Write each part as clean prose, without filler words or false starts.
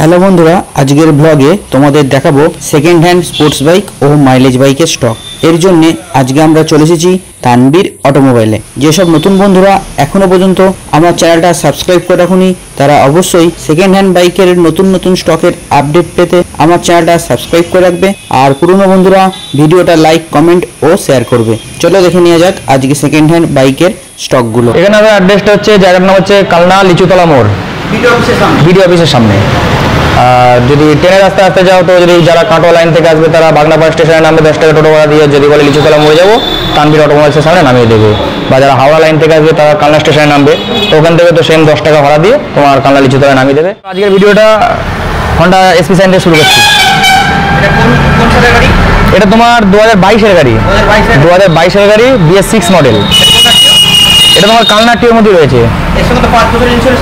Hello বন্ধুরা, আজকের ব্লগে তোমাদের দেখাবো সেকেন্ড হ্যান্ড স্পোর্টস বাইক ও মাইলেজ বাইকের স্টক। এর জন্য আজকে আমরা চলে এসেছি তানবীর অটোমোবাইলে। যেসব নতুন বন্ধুরা এখনো পর্যন্ত আমার চ্যানেলটা সাবস্ক্রাইব করে রাখুনি, তারা অবশ্যই সেকেন্ড হ্যান্ড বাইকের নতুন নতুন স্টকের আপডেট পেতে আমার চ্যানেলটা সাবস্ক্রাইব করে রাখবে। আর পুরনো বন্ধুরা ভিডিওটা লাইক, কমেন্ট ও শেয়ার করবে। চলো দেখে নেওয়া যাক আজকে সেকেন্ড হ্যান্ড বাইকের স্টকগুলো। এখানে আমার অ্যাড্রেসটা হচ্ছে, জায়গার নাম হচ্ছে কালনা লিচুতলা মোড়, বিডিও অফিসের সামনে। আর যদি ট্রেনের রাস্তায় আসতে যাও তো যদি যারা কাটোয়া লাইন থেকে আসবে তারা বাগনাপাড়া স্টেশনে নামবে 10 টাকা টোটো ভাড়া দিয়ে। যদি বলে লিচুতলা মোড়ে যাবো, তানবীর অটোমোবাইলসের সামনে নামিয়ে দেবে। বা যারা হাওড়া লাইন থেকে আসবে তারা কালনা স্টেশনে নামবে, তো ওখান থেকে তো সেম 10 টাকা ভাড়া দিয়ে তোমার কালনা লিচুতলায় নামিয়ে দেবে। আজকের ভিডিওটা হন্ডা এসপি সাইন দিয়ে শুরু করছি। এটা তোমার 2022-এর গাড়ি, 2022-এর গাড়ি, BS6 মডেল। এটা তোমার কালনা টির মধ্যে রয়েছে।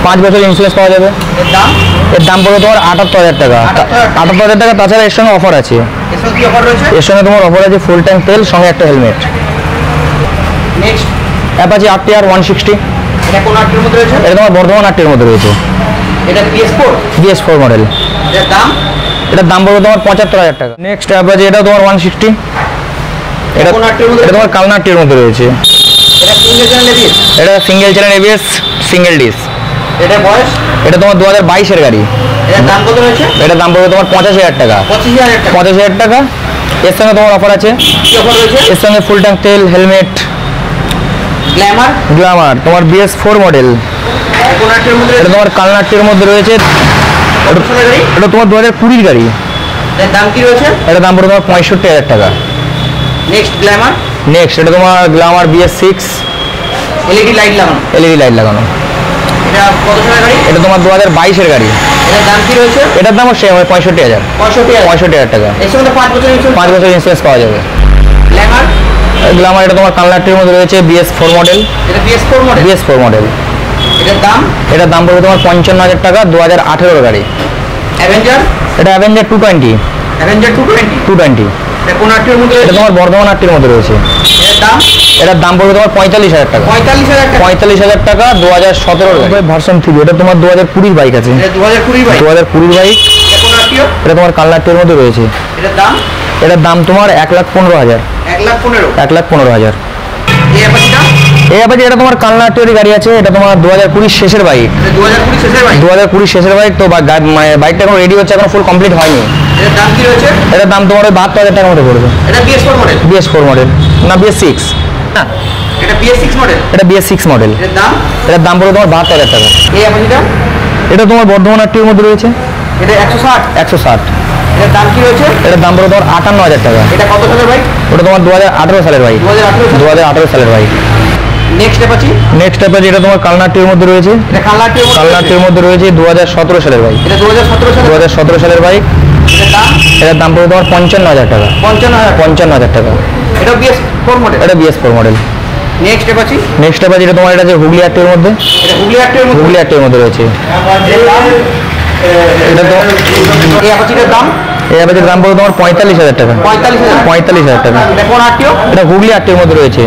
5 বছর ইন্স্যুরেন্স পাওয়া যাবে। এর দাম পড়বে তোমার 78,000 টাকা। 78,000 টাকা। তাছাড়া এর সঙ্গে অফার আছে। এর সঙ্গে তোমার অফার আছে ফুল ট্যাঙ্ক তেল সঙ্গে একটা হেলমেট। Next Apache RTR 160। এটা কোন আটটির মধ্যে রয়েছে? এটা তোমার বর্ধমান আটটির মধ্যে রয়েছে। এটা BS4 মডেল। এটার দাম পড়বে তোমার 75,000 টাকা। নেক্সট অ্যাপাচি, এটা তোমার 160। এটা কোন আটটির মধ্যে? এটা তোমার কালনা আটটির মধ্যে রয়েছে। এটা single channel ABS, single dish. এটা বয়স? এটা তোমার 2022-এর গাড়ি। এটার দাম কত রয়েছে? এটা দাম পড়বে তোমার 85,000 টাকা। 85,000 টাকা। এর সঙ্গে তোমার অফার আছে। কি অফার রয়েছে? এর সঙ্গে ফুল ট্যাঙ্ক তেল, হেলমেট। গ্ল্যামার তোমার BS4 মডেল। কোন আটটির মধ্যে? এটা তোমার কালনা আটটির মধ্যে রয়েছে। এটা তোমার 2020-এর গাড়ি। এর দাম কি রয়েছে? এটা দাম পড়বে তোমার 65,000 টাকা। Next Glamour. নেক্সট এটা তোমার গ্ল্যামার BS6, LED লাইট লাগানো। এটা কত সালের গাড়ি? এটা তোমার 2022-এর গাড়ি। এটার দাম কি রয়েছে? এটার দামও সেম, 65,000 টাকা। এর সঙ্গে 5 বছর ইন্স্যুরেন্স। 5 বছর ইন্স্যুরেন্স পাওয়া যাবে। গ্ল্যামার এটা তোমার কালনা আটটির মধ্যে রয়েছে, BS4 মডেল। এটা BS4 মডেল। এটার দাম পড়বে তোমার 55,000 টাকা। 2018-এর গাড়ি। অ্যাভেঞ্জার। এটা অ্যাভেঞ্জার 220। এটা কোন আটটির মধ্যে? এটা তোমার বর্ধমান আটটির মধ্যে রয়েছে। এটার দাম পড়বে তোমার 45,000 টাকা। 45,000 টাকা। 2017-এর ভার্সন 3। এটা তোমার 2020-এর বাইক আছে। 2020 বাইক। এটা তোমার কালনা আটটির মধ্যে রয়েছে। এটার দাম তোমার 1,15,000। 1,15,000। এই অ্যাপাচি এটা তোমার কালনা আটটির গাড়ি আছে। এটা তোমার 2020 শেষের বাইক। 2020 শেষের বাইক। তো বাইকটা এখন রেডি হচ্ছে, এখন ফুল কমপ্লিট হয়নি। এটার দাম তোমার 72,000 টাকার মধ্যে পড়বে। এটা BS4 মডেল না BS6 না, এটা BS6 মডেল। এটার দাম পড়বে তোমার 72,000 টাকা। এই অ্যাপাচিটা এটা তোমার বর্ধমান আটটির মধ্যে রয়েছে। এটা 160। এটার দাম কি রয়েছে? এটার দাম পড়বে তোমার 58,000 টাকা। এটা কত সালের বাইক? ওটা তোমার 2018 সালের বাইক। 2018 সালের বাইক। নেক্সট অ্যাপাচি এটা তোমার কালনা আটটির মধ্যে রয়েছে। এটা কালনা আটটির মধ্যে রয়েছে। 2017 সালের বাইক। এটা 2017 সালের বাইক। এটার দাম পড়বে তোমার 55,000 টাকা। 55,000 টাকা। এটা BS4 মডেল। নেক্সট অ্যাপাচি এটা তোমার এটা যে হুগলি আটটির মধ্যে। হুগলি আটটির মধ্যে রয়েছে। এটা তো এই অ্যাপাচিটার দাম? এই অ্যাপাচির দাম পড়বে তোমার 45,000 টাকা। 45,000 টাকা। এটা কোন আটটিও? এটা হুগলি আটটির মধ্যে রয়েছে।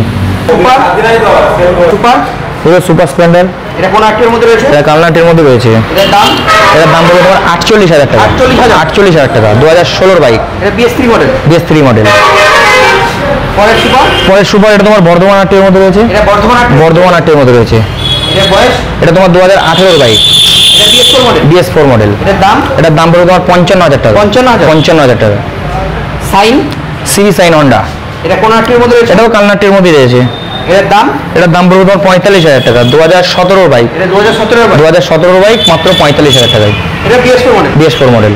Super Splendor. এটা কোন আটটির মধ্যে রয়েছে? এটা কালনা আটটির মধ্যে রয়েছে। এটার দাম পড়বে তোমার 48,000 টাকা। 48,000 টাকা। 2016-এর বাইক। এটা BS3 মডেল। পরের সুপার এটা তোমার বর্ধমান আটটির মধ্যে রয়েছে। এটা বর্ধমান আটটির মধ্যে রয়েছে। এটা বয়স? এটা তোমার 2018-এর বাইক। এটা BS4 মডেল। এটার দাম পড়বে তোমার 55,000 টাকা। 55,000 টাকা। সিরি সাইন হন্ডা। এটা কোন আটটির মধ্যে রয়েছে? এটাও কালনা আটটির মধ্যে রয়েছে। এটার দাম পড়বে তোমার 45,000 টাকা। 2017-এর বাইক। 2017-এর বাইক, মাত্র 45,000 টাকায়। এটা BS4 মডেল।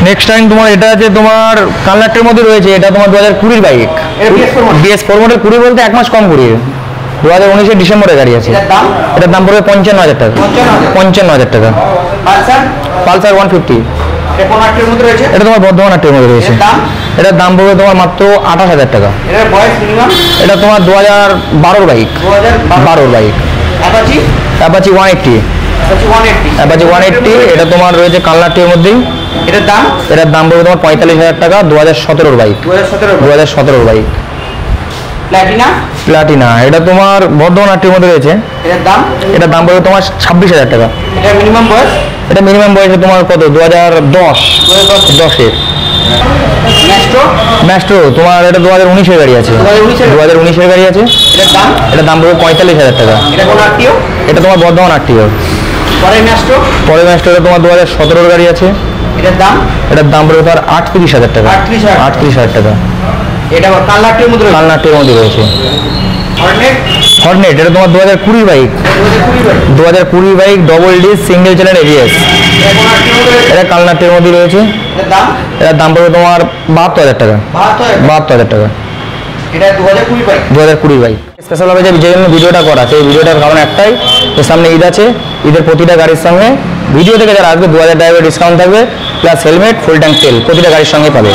নেক্সট টাইম তোমার এটা আছে তোমার কালনা আটটির মধ্যে রয়েছে। এটা তোমার 2020-এর বাইক। BS4 model. 20 বলতে 1 মাস কম 2019-এর ডিসেম্বরের গাড়ি আছে। এটার দাম পড়বে 55,000 টাকা। 55,000 টাকা। পালসার 150। এটা তোমার বর্ধমান আটটির মধ্যে রয়েছে। এটার দাম পড়বে তোমার মাত্র 28,000 টাকা। এটা তোমার 2012-এর বাইক। 12-এর বাইক। অ্যাপাচি 180। এটা তোমার রয়েছে কালনা আটটির মধ্যেই। এটার দাম পড়বে তোমার 45,000 টাকা। 2017-এর বাইক। 2017-এর বাইক। প্লাটিনা এটা তোমার বর্ধমান আটটির মধ্যে রয়েছে। এটার দাম পড়বে তোমার 26,000 টাকা। এটা মিনিমাম বয়সে তোমার কত 2010-এর। ম্যাস্ট্রো তোমার এটা 2019-এর গাড়ি আছে। 2019-এর গাড়ি আছে। এটার দাম পড়বে 45,000 টাকা। এটা তোমার বর্ধমান আটটিও। পরে ম্যাস্ট্রো এটা তোমার 2017-এর গাড়ি আছে। এটার দাম পড়বে তোমার 38,000 টাকা। 38,000 টাকা। কালনাটির মধ্যে রয়েছে। হর্নেট এটা তোমার 2020 bike. 2020 bike double disc single channel ABS. এটা কালনাটির মধ্যে রয়েছে। এটার দাম পড়বে তোমার 72,000 টাকা। 72,000 টাকা। 2020 বাইক। স্পেশাল ভাবে যে জন্য ভিডিওটা করা, সেই ভিডিওটার কারণ একটাই, সামনে ঈদ আছে। ঈদের প্রতিটা গাড়ির সঙ্গে ভিডিও থেকে যারা আসবে 2000 টাকা ডিসকাউন্ট থাকবে, প্লাস হেলমেট, ফুল ট্যাঙ্ক তেল প্রতিটা গাড়ির সঙ্গে পাবে।